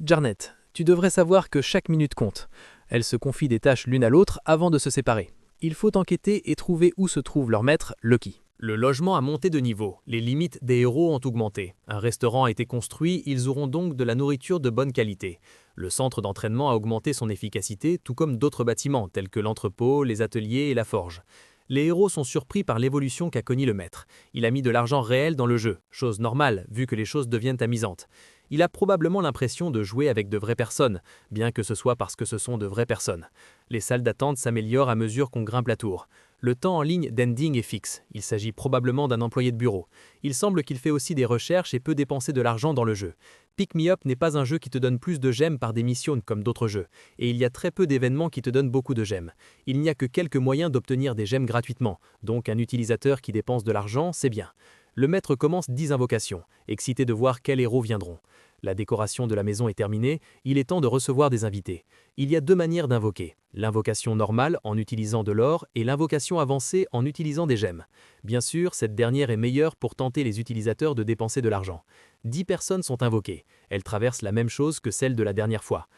Jarnet, tu devrais savoir que chaque minute compte. Elles se confient des tâches l'une à l'autre avant de se séparer. Il faut enquêter et trouver où se trouve leur maître, Loki. Le logement a monté de niveau, les limites des héros ont augmenté. Un restaurant a été construit, ils auront donc de la nourriture de bonne qualité. Le centre d'entraînement a augmenté son efficacité, tout comme d'autres bâtiments, tels que l'entrepôt, les ateliers et la forge. Les héros sont surpris par l'évolution qu'a connue le maître. Il a mis de l'argent réel dans le jeu, chose normale, vu que les choses deviennent amusantes. Il a probablement l'impression de jouer avec de vraies personnes, bien que ce soit parce que ce sont de vraies personnes. Les salles d'attente s'améliorent à mesure qu'on grimpe la tour. Le temps en ligne d'ending est fixe. Il s'agit probablement d'un employé de bureau. Il semble qu'il fait aussi des recherches et peut dépenser de l'argent dans le jeu. Pick Me Up n'est pas un jeu qui te donne plus de gemmes par des missions comme d'autres jeux, et il y a très peu d'événements qui te donnent beaucoup de gemmes. Il n'y a que quelques moyens d'obtenir des gemmes gratuitement, donc un utilisateur qui dépense de l'argent, c'est bien. Le maître commence 10 invocations, excité de voir quels héros viendront. La décoration de la maison est terminée, il est temps de recevoir des invités. Il y a 2 manières d'invoquer, l'invocation normale en utilisant de l'or et l'invocation avancée en utilisant des gemmes. Bien sûr, cette dernière est meilleure pour tenter les utilisateurs de dépenser de l'argent. 10 personnes sont invoquées, elles traversent la même chose que celle de la dernière fois.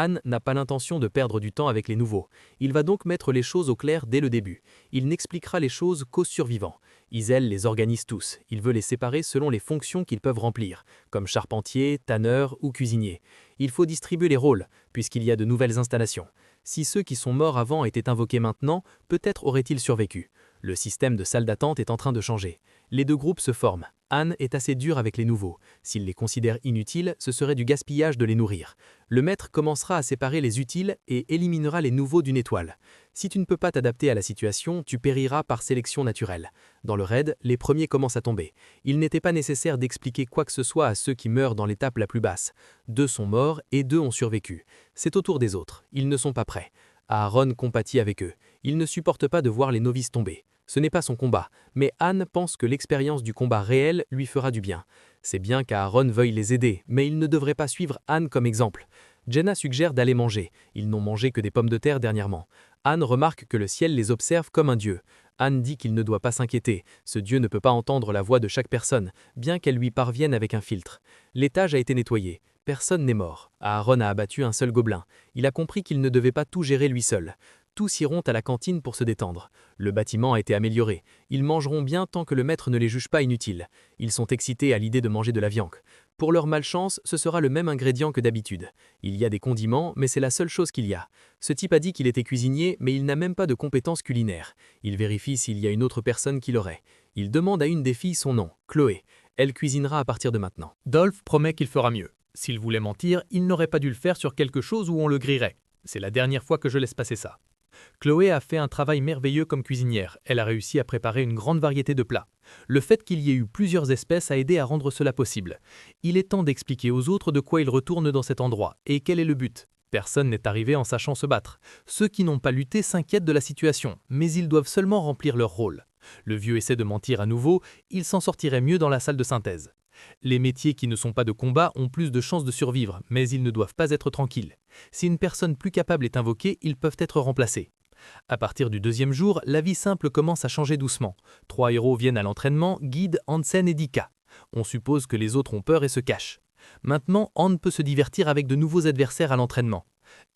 Han n'a pas l'intention de perdre du temps avec les nouveaux. Il va donc mettre les choses au clair dès le début. Il n'expliquera les choses qu'aux survivants. Isel les organise tous. Il veut les séparer selon les fonctions qu'ils peuvent remplir, comme charpentier, tanneur ou cuisinier. Il faut distribuer les rôles, puisqu'il y a de nouvelles installations. Si ceux qui sont morts avant étaient invoqués maintenant, peut-être auraient-ils survécu. Le système de salle d'attente est en train de changer. Les deux groupes se forment. Han est assez dur avec les nouveaux. S'il les considère inutiles, ce serait du gaspillage de les nourrir. Le maître commencera à séparer les utiles et éliminera les nouveaux d'une étoile. Si tu ne peux pas t'adapter à la situation, tu périras par sélection naturelle. Dans le raid, les premiers commencent à tomber. Il n'était pas nécessaire d'expliquer quoi que ce soit à ceux qui meurent dans l'étape la plus basse. 2 sont morts et 2 ont survécu. C'est au tour des autres. Ils ne sont pas prêts. Aaron compatit avec eux. Il ne supporte pas de voir les novices tomber. Ce n'est pas son combat, mais Han pense que l'expérience du combat réel lui fera du bien. C'est bien qu'Aaron veuille les aider, mais il ne devrait pas suivre Han comme exemple. Jenna suggère d'aller manger. Ils n'ont mangé que des pommes de terre dernièrement. Han remarque que le ciel les observe comme un dieu. Han dit qu'il ne doit pas s'inquiéter. Ce dieu ne peut pas entendre la voix de chaque personne, bien qu'elle lui parvienne avec un filtre. L'étage a été nettoyé. Personne n'est mort. Aaron a abattu un seul gobelin. Il a compris qu'il ne devait pas tout gérer lui seul. Tous iront à la cantine pour se détendre. Le bâtiment a été amélioré. Ils mangeront bien tant que le maître ne les juge pas inutiles. Ils sont excités à l'idée de manger de la viande. Pour leur malchance, ce sera le même ingrédient que d'habitude. Il y a des condiments, mais c'est la seule chose qu'il y a. Ce type a dit qu'il était cuisinier, mais il n'a même pas de compétences culinaires. Il vérifie s'il y a une autre personne qui l'aurait. Il demande à une des filles son nom, Chloé. Elle cuisinera à partir de maintenant. Dolph promet qu'il fera mieux. S'il voulait mentir, il n'aurait pas dû le faire sur quelque chose où on le grillerait. C'est la dernière fois que je laisse passer ça. Chloé a fait un travail merveilleux comme cuisinière. Elle a réussi à préparer une grande variété de plats. Le fait qu'il y ait eu plusieurs espèces a aidé à rendre cela possible. Il est temps d'expliquer aux autres de quoi ils retournent dans cet endroit et quel est le but. Personne n'est arrivé en sachant se battre. Ceux qui n'ont pas lutté s'inquiètent de la situation, mais ils doivent seulement remplir leur rôle. Le vieux essaie de mentir à nouveau, il s'en sortirait mieux dans la salle de synthèse. Les métiers qui ne sont pas de combat ont plus de chances de survivre, mais ils ne doivent pas être tranquilles. Si une personne plus capable est invoquée, ils peuvent être remplacés. À partir du 2e jour, la vie simple commence à changer doucement. 3 héros viennent à l'entraînement, Guide, Hansen et Dika. On suppose que les autres ont peur et se cachent. Maintenant, Han peut se divertir avec de nouveaux adversaires à l'entraînement.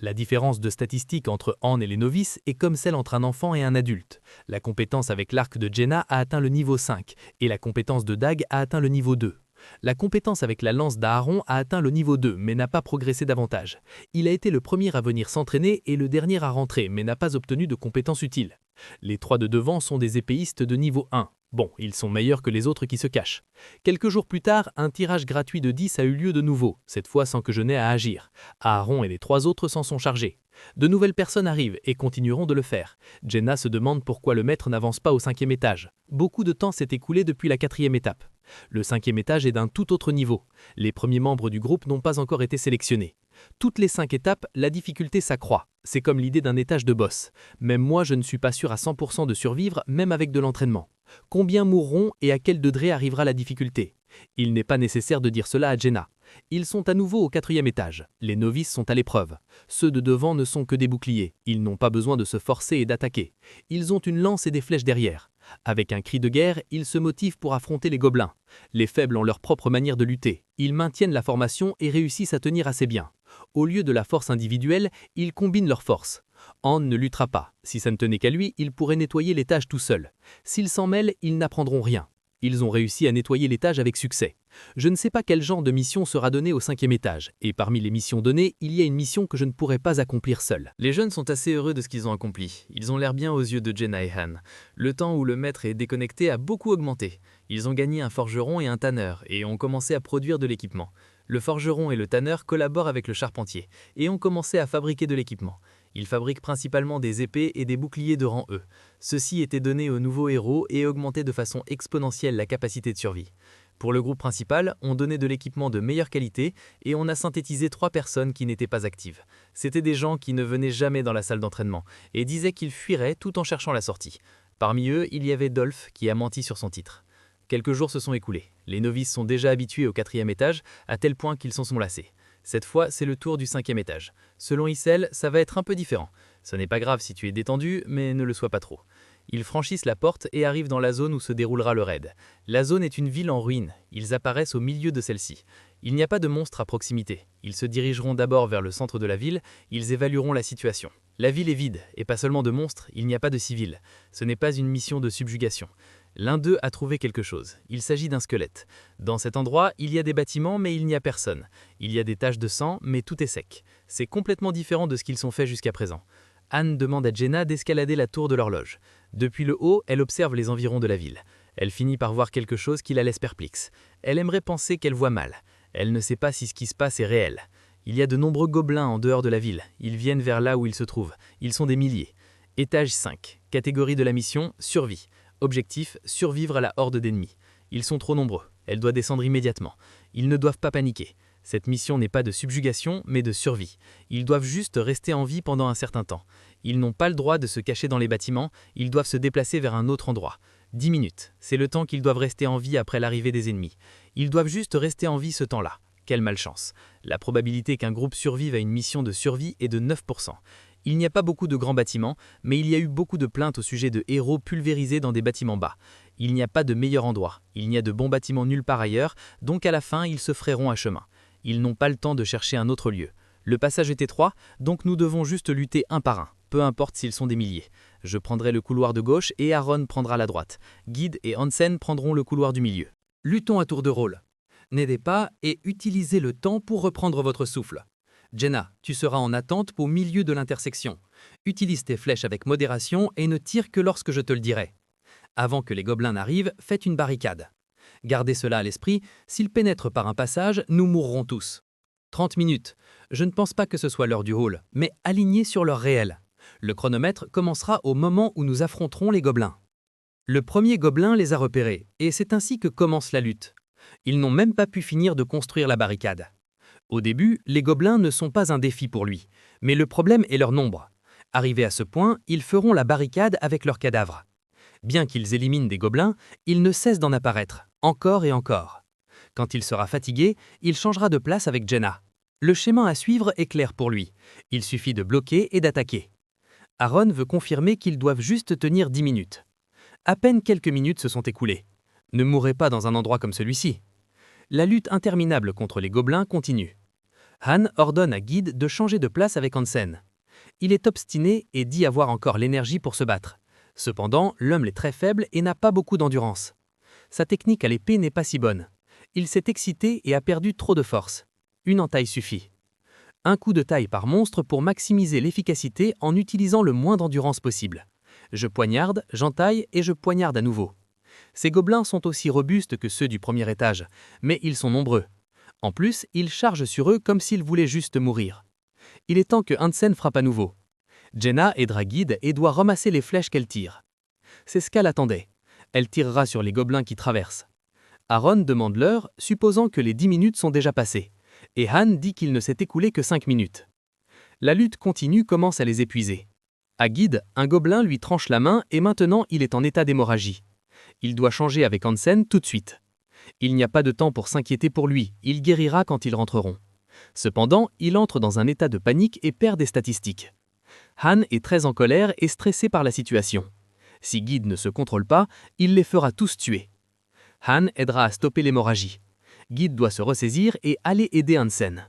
La différence de statistique entre Han et les novices est comme celle entre un enfant et un adulte. La compétence avec l'arc de Jenna a atteint le niveau 5 et la compétence de Dag a atteint le niveau 2. La compétence avec la lance d'Aaron a atteint le niveau 2 mais n'a pas progressé davantage. Il a été le premier à venir s'entraîner et le dernier à rentrer mais n'a pas obtenu de compétences utiles. Les 3 de devant sont des épéistes de niveau 1. Bon, ils sont meilleurs que les autres qui se cachent. Quelques jours plus tard, un tirage gratuit de 10 a eu lieu de nouveau, cette fois sans que je n'aie à agir. Aaron et les 3 autres s'en sont chargés. De nouvelles personnes arrivent et continueront de le faire. Jenna se demande pourquoi le maître n'avance pas au 5e étage. Beaucoup de temps s'est écoulé depuis la 4e étape. Le 5e étage est d'un tout autre niveau. Les premiers membres du groupe n'ont pas encore été sélectionnés. Toutes les 5 étapes, la difficulté s'accroît. C'est comme l'idée d'un étage de boss. Même moi, je ne suis pas sûr à 100% de survivre, même avec de l'entraînement. Combien mourront et à quel degré arrivera la difficulté? Il n'est pas nécessaire de dire cela à Jenna. Ils sont à nouveau au 4e étage. Les novices sont à l'épreuve. Ceux de devant ne sont que des boucliers. Ils n'ont pas besoin de se forcer et d'attaquer. Ils ont une lance et des flèches derrière. Avec un cri de guerre, ils se motivent pour affronter les gobelins. Les faibles ont leur propre manière de lutter. Ils maintiennent la formation et réussissent à tenir assez bien. Au lieu de la force individuelle, ils combinent leurs forces. Han ne luttera pas. Si ça ne tenait qu'à lui, il pourrait nettoyer l'étage tout seul. S'ils s'en mêlent, ils n'apprendront rien. Ils ont réussi à nettoyer l'étage avec succès. Je ne sais pas quel genre de mission sera donnée au 5e étage, et parmi les missions données, il y a une mission que je ne pourrais pas accomplir seul. Les jeunes sont assez heureux de ce qu'ils ont accompli. Ils ont l'air bien aux yeux de Jenna et Han. Le temps où le maître est déconnecté a beaucoup augmenté. Ils ont gagné un forgeron et un tanneur, et ont commencé à produire de l'équipement. Le forgeron et le tanneur collaborent avec le charpentier, et ont commencé à fabriquer de l'équipement. Ils fabriquent principalement des épées et des boucliers de rang E. Ceux-ci étaient donnés aux nouveaux héros et augmentaient de façon exponentielle la capacité de survie. Pour le groupe principal, on donnait de l'équipement de meilleure qualité et on a synthétisé 3 personnes qui n'étaient pas actives. C'étaient des gens qui ne venaient jamais dans la salle d'entraînement et disaient qu'ils fuiraient tout en cherchant la sortie. Parmi eux, il y avait Dolph qui a menti sur son titre. Quelques jours se sont écoulés. Les novices sont déjà habitués au 4e étage, à tel point qu'ils s'en sont lassés. Cette fois, c'est le tour du 5e étage. Selon Isel, ça va être un peu différent. Ce n'est pas grave si tu es détendu, mais ne le sois pas trop. Ils franchissent la porte et arrivent dans la zone où se déroulera le raid. La zone est une ville en ruine. Ils apparaissent au milieu de celle-ci. Il n'y a pas de monstre à proximité. Ils se dirigeront d'abord vers le centre de la ville, ils évalueront la situation. La ville est vide, et pas seulement de monstres, il n'y a pas de civils. Ce n'est pas une mission de subjugation. L'un d'eux a trouvé quelque chose. Il s'agit d'un squelette. Dans cet endroit, il y a des bâtiments, mais il n'y a personne. Il y a des taches de sang, mais tout est sec. C'est complètement différent de ce qu'ils ont fait jusqu'à présent. Anne demande à Jenna d'escalader la tour de l'horloge. Depuis le haut, elle observe les environs de la ville. Elle finit par voir quelque chose qui la laisse perplexe. Elle aimerait penser qu'elle voit mal. Elle ne sait pas si ce qui se passe est réel. Il y a de nombreux gobelins en dehors de la ville. Ils viennent vers là où ils se trouvent. Ils sont des milliers. Étage 5. Catégorie de la mission, survie. Objectif, survivre à la horde d'ennemis. Ils sont trop nombreux. Elle doit descendre immédiatement. Ils ne doivent pas paniquer. Cette mission n'est pas de subjugation, mais de survie. Ils doivent juste rester en vie pendant un certain temps. Ils n'ont pas le droit de se cacher dans les bâtiments, ils doivent se déplacer vers un autre endroit. 10 minutes, c'est le temps qu'ils doivent rester en vie après l'arrivée des ennemis. Ils doivent juste rester en vie ce temps-là. Quelle malchance. La probabilité qu'un groupe survive à une mission de survie est de 9%. Il n'y a pas beaucoup de grands bâtiments, mais il y a eu beaucoup de plaintes au sujet de héros pulvérisés dans des bâtiments bas. Il n'y a pas de meilleur endroit, il n'y a de bons bâtiments nulle part ailleurs, donc à la fin ils se frayeront un chemin. Ils n'ont pas le temps de chercher un autre lieu. Le passage est étroit, donc nous devons juste lutter un par un, peu importe s'ils sont des milliers. Je prendrai le couloir de gauche et Aaron prendra la droite. Guide et Hansen prendront le couloir du milieu. Luttons à tour de rôle. N'aidez pas et utilisez le temps pour reprendre votre souffle. Jenna, tu seras en attente au milieu de l'intersection. Utilise tes flèches avec modération et ne tire que lorsque je te le dirai. Avant que les gobelins n'arrivent, faites une barricade. Gardez cela à l'esprit, s'ils pénètrent par un passage, nous mourrons tous. 30 minutes. Je ne pense pas que ce soit l'heure du hall, mais alignez sur l'heure réelle. Le chronomètre commencera au moment où nous affronterons les gobelins. Le premier gobelin les a repérés, et c'est ainsi que commence la lutte. Ils n'ont même pas pu finir de construire la barricade. Au début, les gobelins ne sont pas un défi pour lui, mais le problème est leur nombre. Arrivés à ce point, ils feront la barricade avec leurs cadavres. Bien qu'ils éliminent des gobelins, ils ne cessent d'en apparaître, encore et encore. Quand il sera fatigué, il changera de place avec Jenna. Le schéma à suivre est clair pour lui. Il suffit de bloquer et d'attaquer. Aaron veut confirmer qu'ils doivent juste tenir 10 minutes. À peine quelques minutes se sont écoulées. Ne mourrez pas dans un endroit comme celui-ci. La lutte interminable contre les gobelins continue. Han ordonne à Guide de changer de place avec Hansen. Il est obstiné et dit avoir encore l'énergie pour se battre. Cependant, l'homme est très faible et n'a pas beaucoup d'endurance. Sa technique à l'épée n'est pas si bonne. Il s'est excité et a perdu trop de force. Une entaille suffit. Un coup de taille par monstre pour maximiser l'efficacité en utilisant le moins d'endurance possible. Je poignarde, j'entaille et je poignarde à nouveau. Ces gobelins sont aussi robustes que ceux du premier étage, mais ils sont nombreux. En plus, ils chargent sur eux comme s'ils voulaient juste mourir. Il est temps que Hansen frappe à nouveau. Jenna aidera Guide et doit ramasser les flèches qu'elle tire. C'est ce qu'elle attendait. Elle tirera sur les gobelins qui traversent. Aaron demande l'heure, supposant que les 10 minutes sont déjà passées. Et Han dit qu'il ne s'est écoulé que 5 minutes. La lutte continue commence à les épuiser. À Guide, un gobelin lui tranche la main et maintenant il est en état d'hémorragie. Il doit changer avec Hansen tout de suite. Il n'y a pas de temps pour s'inquiéter pour lui, il guérira quand ils rentreront. Cependant, il entre dans un état de panique et perd des statistiques. Han est très en colère et stressé par la situation. Si Guide ne se contrôle pas, il les fera tous tuer. Han aidera à stopper l'hémorragie. Guide doit se ressaisir et aller aider Hansen.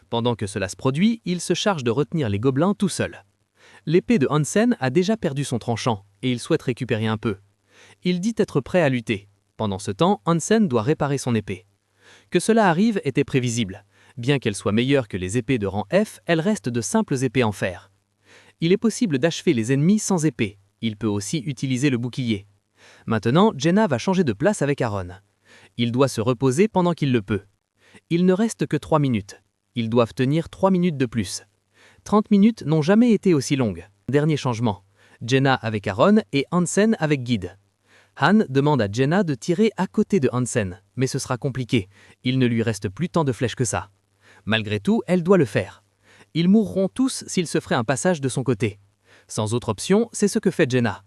Pendant que cela se produit, il se charge de retenir les gobelins tout seul. L'épée de Hansen a déjà perdu son tranchant et il souhaite récupérer un peu. Il dit être prêt à lutter. Pendant ce temps, Hansen doit réparer son épée. Que cela arrive était prévisible. Bien qu'elle soit meilleure que les épées de rang F, elle reste de simples épées en fer. Il est possible d'achever les ennemis sans épée. Il peut aussi utiliser le bouclier. Maintenant, Jenna va changer de place avec Aaron. Il doit se reposer pendant qu'il le peut. Il ne reste que 3 minutes. Ils doivent tenir 3 minutes de plus. 30 minutes n'ont jamais été aussi longues. Dernier changement. Jenna avec Aaron et Hansen avec Guide. Han demande à Jenna de tirer à côté de Hansen, mais ce sera compliqué. Il ne lui reste plus tant de flèches que ça. Malgré tout, elle doit le faire. Ils mourront tous s'il se ferait un passage de son côté. Sans autre option, c'est ce que fait Jenna.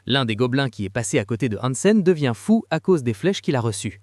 L'un des gobelins qui est passé à côté de Hansen devient fou à cause des flèches qu'il a reçues.